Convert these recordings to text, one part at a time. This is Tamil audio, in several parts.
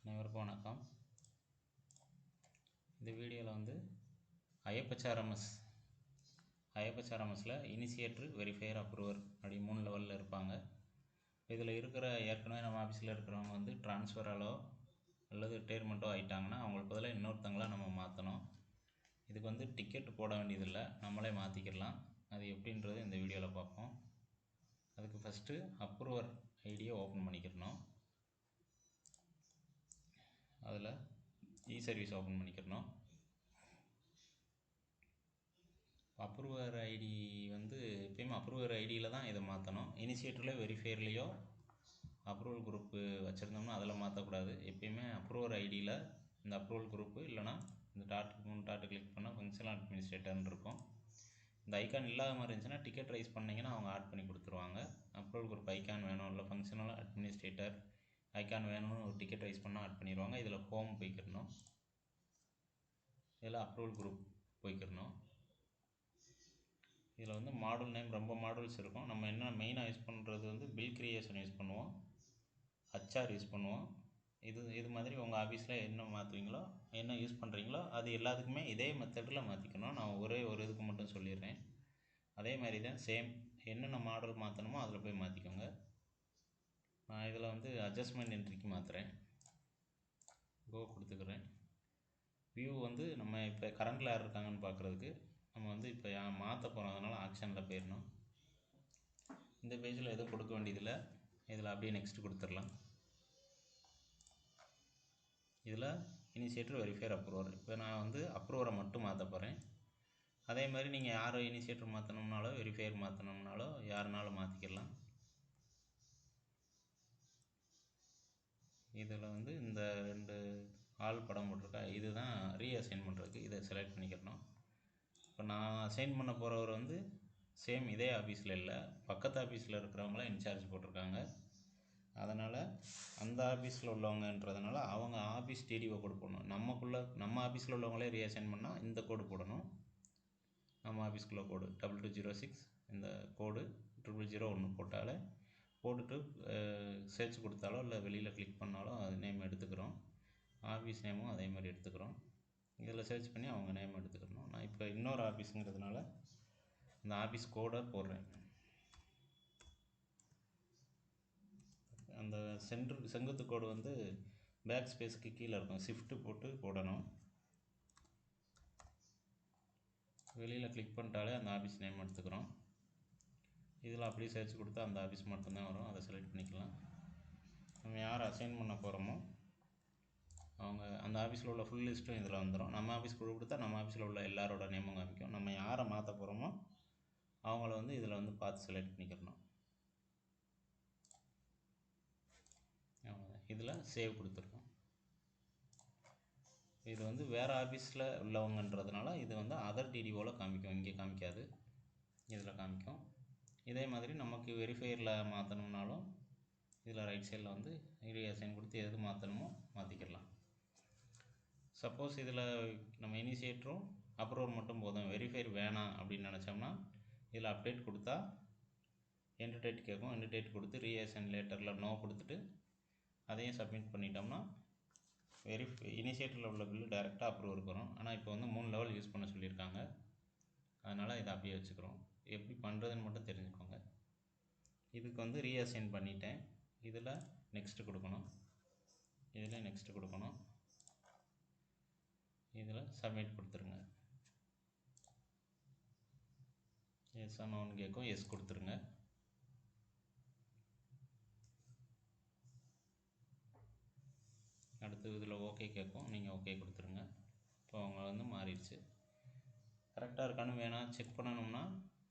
அனைவருக்கும் வணக்கம். இந்த வீடியோவில் வந்து ஐஎஃப்ஹெச்ஆர்எம்எஸில் இனிஷியேட்டர், வெரிஃபையர், அப்ரூவர் அப்படி 3 லெவலில் இருப்பாங்க. இதில் இருக்கிற ஏற்கனவே நம்ம ஆஃபீஸில் இருக்கிறவங்க வந்து ட்ரான்ஸ்ஃபராலோ அல்லது ரிட்டையர்மெண்ட்டோ ஆகிட்டாங்கன்னா அவங்களுக்கு பதிலாக இன்னொருத்தங்கள நம்ம மாற்றணும். இதுக்கு வந்து டிக்கெட் போட வேண்டியதில்லை, நம்மளே மாற்றிக்கிடலாம். அது எப்படின்றது இந்த வீடியோவில் பார்ப்போம். அதுக்கு ஃபஸ்ட்டு அப்ரூவர் ஐடியை ஓப்பன் பண்ணிக்கிறணும். அதில் இ-சர்வீஸ் ஓப்பன் பண்ணிக்கிறணும். அப்ரூவர் ஐடி வந்து எப்பயுமே அப்ரூவர் ஐடியில் தான் இதை மாற்றணும். இனிஷியேட்டரில் வெரிஃபையர்லேயோ அப்ரூவல் குரூப்பு வச்சுருந்தோம்னா அதில் மாற்றக்கூடாது. எப்பயுமே அப்ரூவர் ஐடியில் இந்த அப்ரூவல் குரூப்பு இல்லைனா இந்த டாட்டு கிளிக் பண்ணால் ஃபங்க்ஷனல் அட்மினிஸ்ட்ரேட்டர்னு இருக்கும். இந்த ஐக்கான் இல்லாத மாதிரி இருந்துச்சுன்னா டிக்கெட் ரைஸ் பண்ணிங்கன்னா அவங்க ஆட் பண்ணி கொடுத்துருவாங்க. அப்ரூவல் குரூப் ஐக்கான் வேணும் இல்லை ஃபங்க்ஷனல் அட்மினிஸ்ட்ரேட்டர் ஐக்கான் வேணும்னு ஒரு டிக்கெட் ரைஸ் பண்ணால் ஆட் பண்ணிடுவாங்க. இதில் ஹோம் போய்க்கிடணும். இதில் அப்ரூவல் குரூப் போய்க்கிடணும். இதில் வந்து மாடல் நேம் ரொம்ப மாடல்ஸ் இருக்கும். நம்ம என்ன மெயினாக யூஸ் பண்ணுறது வந்து பில் கிரியேஷன் யூஸ் பண்ணுவோம், ஹச்ஆர் யூஸ் பண்ணுவோம். இது மாதிரி உங்கள் ஆஃபீஸில் என்ன மாற்றுவீங்களோ என்ன யூஸ் பண்ணுறீங்களோ அது எல்லாத்துக்குமே இதே மெத்தடில் மாற்றிக்கணும். நான் ஒரே ஒரு இதுக்கு மட்டும் சொல்லிடுறேன். அதே மாதிரி தான் சேம் என்னென்ன மாடல் மாற்றணுமோ அதில் போய் மாற்றிக்கோங்க. நான் இதில் வந்து அட்ஜஸ்ட்மெண்ட் என்ட்ரிக்கு மாற்றுறேன். கோ கொடுத்துக்கிறேன். வியூ வந்து நம்ம இப்போ கரண்டில் யார் இருக்காங்கன்னு பார்க்குறதுக்கு நம்ம வந்து இப்போ மாற்ற போகிறோம், அதனால் ஆக்ஷனில் போயிடணும். இந்த பேஜில் எதுவும் கொடுக்க வேண்டியதில்லை. இதில் அப்படியே நெக்ஸ்ட் கொடுத்துடலாம். இதில் இனிஷியேட்டர், வெரிஃபையர், அப்ரூவர். இப்போ நான் வந்து அப்ரூவரை மட்டும் மாற்ற போகிறேன். அதே மாதிரி நீங்கள் யார் இனிஷியேட்டர் மாற்றணும்னாலோ வெரிஃபையர் மாற்றணும்னாலோ யாருனாலும் மாற்றிக்கலாம். இதில் வந்து இந்த 2 ஆள் படம் போட்டிருக்கா, இதுதான் ரீஅசைன் பண்ணுறதுக்கு. இதை செலக்ட் பண்ணிக்கிறணும். இப்போ நான் அசைன் பண்ண போகிறவர் வந்து சேம் இதே ஆஃபீஸில் இல்லை, பக்கத்து ஆஃபீஸில் இருக்கிறவங்கள இன்சார்ஜ் போட்டிருக்காங்க. அதனால் அந்த ஆஃபீஸில் உள்ளவங்கன்றதுனால அவங்க ஆஃபீஸ் டிடிஓ கோடு போடணும். நம்ம ஆஃபீஸில் உள்ளவங்களே ரீஅசைன் பண்ணால் இந்த கோடு போடணும். நம்ம ஆஃபீஸ்க்குள்ளே கோடு 2206 இந்த கோடு 0001 போட்டாலே போட்டுட்டு சர்ச் கொடுத்தாலோ இல்லை வெளியில் கிளிக் பண்ணாலும் அது நேம் எடுத்துக்கிறோம். ஆஃபீஸ் நேமும் அதே மாதிரி எடுத்துக்கிறோம். இதில் சர்ச் பண்ணி அவங்க நேம் எடுத்துக்கணும். நான் இப்போ இன்னொரு ஆஃபீஸுங்கிறதுனால இந்த ஆஃபீஸ் கோடை போடுறேன். அந்த செங்குத்து கோடு வந்து பேக் ஸ்பேஸுக்கு கீழே இருக்கும், ஷிஃப்ட்டு போட்டு போடணும். வெளியில் கிளிக் பண்ணிட்டாலே அந்த ஆஃபீஸ் நேம் எடுத்துக்கிறோம். இதில் அப்படியே சர்ச் கொடுத்தா அந்த ஆஃபீஸ் மட்டும்தான் வரும், அதை செலக்ட் பண்ணிக்கலாம். நம்ம யார் அசைன் பண்ண போகிறோமோ அவங்க அந்த ஆஃபீஸில் உள்ள ஃபுல் லிஸ்ட்டும் இதில் வந்துடும். நம்ம ஆஃபீஸ் கொடுத்தா நம்ம ஆஃபீஸில் உள்ள எல்லாரோட நேமும் காமிக்கும். நம்ம யாரை மாற்ற போகிறோமோ அவங்கள வந்து இதில் வந்து பார்த்து செலக்ட் பண்ணிக்கிறணும். இதில் சேவ் கொடுத்துருக்கோம். இது வந்து வேறு ஆஃபீஸில் உள்ளவங்கன்றதுனால இது வந்து அதர் டிடிஓவில் காமிக்கும், இங்கே காமிக்காது, இதில் காமிக்கும். இதே மாதிரி நமக்கு வெரிஃபையரில் மாற்றணும்னாலும் இதில் ரைட் சைடில் வந்து ரீஅசைன் கொடுத்து எது மாற்றணுமோ மாற்றிக்கிடலாம். சப்போஸ் இதில் நம்ம இனிஷியேட்டரும் அப்ரூவர் மட்டும் போதும், வெரிஃபையர் வேணாம் அப்படின்னு நினச்சோம்னா இதில் அப்டேட் கொடுத்தா எண்ட் டேட் கேட்கும். எண்ட் டேட் கொடுத்து ரீஅசைன் லேட்டரில் நோ கொடுத்துட்டு அதையும் சப்மிட் பண்ணிட்டோம்னா இனிஷியேட்டரில் உள்ள பில்லு டைரெக்டாக அப்ரூவருக்கு வரும். ஆனால் இப்போ வந்து 3 லெவல் யூஸ் பண்ண சொல்லியிருக்காங்க, அதனால் இதை அப்படியே வச்சுக்கிறோம். எப்படி பண்ணுறதுன்னு மட்டும் தெரிஞ்சுக்கோங்க. இதுக்கு வந்து ரீஅசைன் பண்ணிட்டேன். இதில் நெக்ஸ்ட்டு கொடுக்கணும், இதில் நெக்ஸ்ட்டு கொடுக்கணும், இதில் சப்மிட் கொடுத்துருங்க. எஸ் நோன்னு கேட்கும், எஸ் கொடுத்துருங்க. அடுத்து இதில் ஓகே கேட்கும், நீங்கள் ஓகே கொடுத்துருங்க. இப்போ அவங்க வந்து மாறிடுச்சு. கரெக்டாக இருக்கான்னு வேணாம் செக் பண்ணணும்னா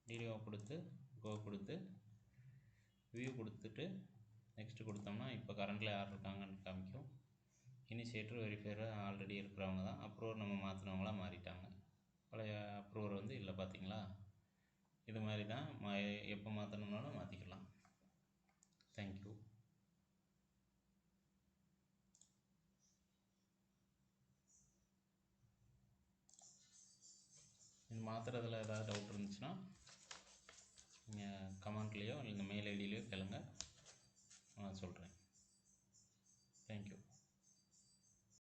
டிடிஓ கொடுத்து கோ கொடுத்து வியூ கொடுத்துட்டு நெக்ஸ்ட்டு கொடுத்தோம்னா இப்போ கரண்டில் யார் இருக்காங்கன்னு காமிக்கும். இனிஷியேட்டர், வெரிஃபையர் ஆல்ரெடி இருக்கிறவங்க தான், அப்ரூவர் நம்ம மாற்றினவங்களாம் மாறிட்டாங்க. பழைய அப்ரூவர் வந்து இல்லை. பார்த்தீங்களா, இது மாதிரி தான் எப்போ மாற்றணும்னாலும் மாற்றிக்கலாம். தேங்க்யூ. இது மாற்றுறதுல ஏதாவது டவுட் இருந்துச்சுன்னா நீங்கள் கமெண்ட்லேயோ இல்லை இந்த மெயில் ஐடியிலையோ கேளுங்க.